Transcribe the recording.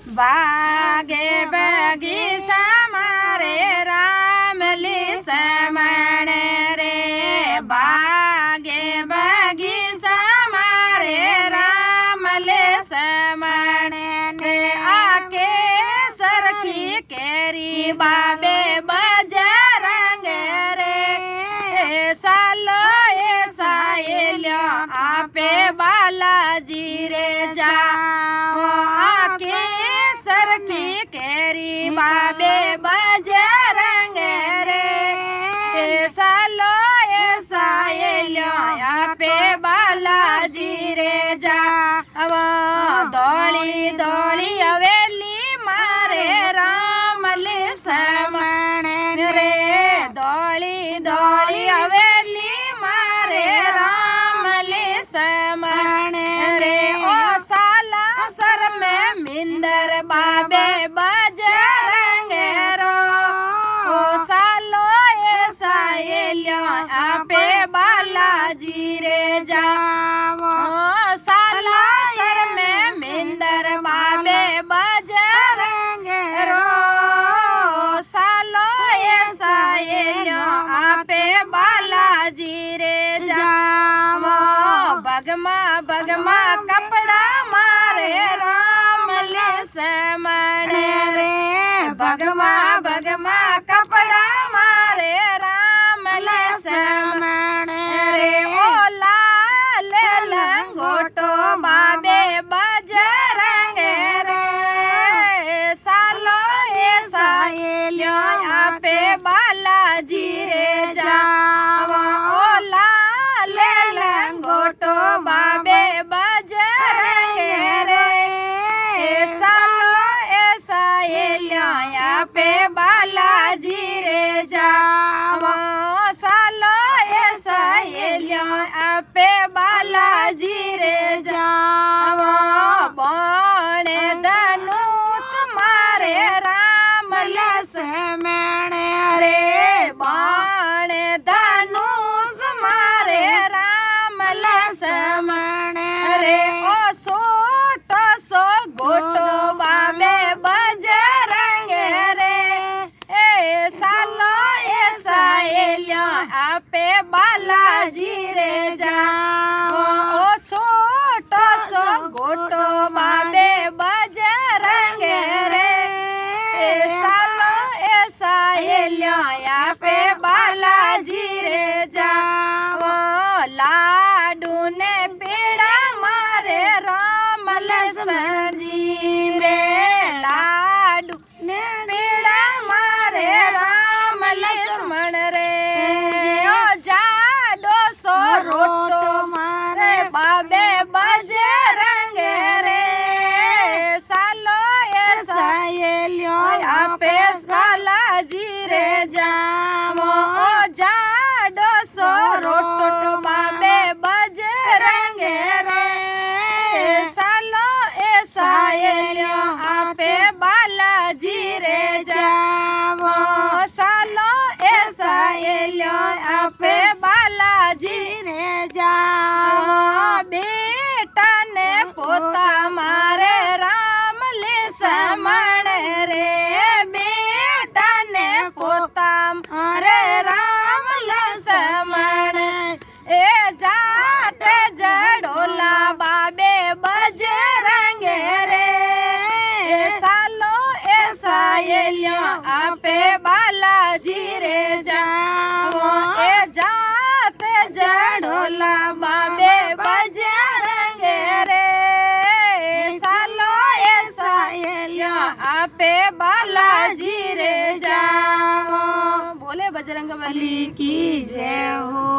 बागे बगीचा मारे रामली समण रे बागे बगीचा मारे रामले समण रे आके सरखी केरी बाबे बजरंग रे सालो ए सायल्यो आपे बालाजी रे जा आके सरखी केरी बाबे बजरंग रे सालो ए सायल्यो आपे बालाजी रे जा दौड़ी दौड़ी हवेली मारे रामले समण रे दौड़ी दौड़ी हवेली मारे रामले समण रे ओ साला सर में मिंदर बाबे बजरंग रो ओ सालो ए सायल्यो आपे बालाजी रे जावो साला सर में मिंदर बाबे बजरंग रो सालो ए सायल्यो आपे बालाजी रे जावो बगमा बगमा कपड़ा मारे रामले समण रे बगमा बगमा कपड़ा मारे रामले समण रे ओ लाल लंगोटो बाबे बजरंग रे सालो ए सायल्यो आपे बालाजी रे जावो ओ लाल लंगोटो बाबे बजरंग रे सालो ए सायल्यो आपे बालाजी रे जावो सालो ए सायल्यो आपे बालाजी रे जावो बाणे धनुष मारे रामले समण रे बाणे धनुष मारे रामले समण रे ओ सोटो सो गोटो बाबे बजरंग रे सालो ए सायल्यो आपे बालाजी रे जावो ओ सोटो सो गोटो बाबे बजरंग रे सालो ए सायल्यो आपे बालाजी रे जावो लाडू ने पेड़ा मारे रामले समण जी रे लाडू ने पेड़ा मारे रामले समण रे ओ जाडो सो रोटो मारे बाबे बजरंग रे सालो ए सायल्यो आपे बालाजी रे जावो ओ जाडो सो रोटो बाबे बजरंग रे सालो ए सायल्यो आपे बालाजी रे जावो सालो ए सायल्यो आपे बालाजी रे जावो बेटा ने पोता मारे रामले समण रे बेटा ने पोता मारे रामले समण ए जाट जड़ोला बाबे बजरंग रे सालो ए सायल्यो आपे बालाजी रे जावो ए जात जड़ोला बाबे बजरंग रे सालो ए सायल्यो आपे बालाजी रे जावो। बोले बजरंग बली की जय हो।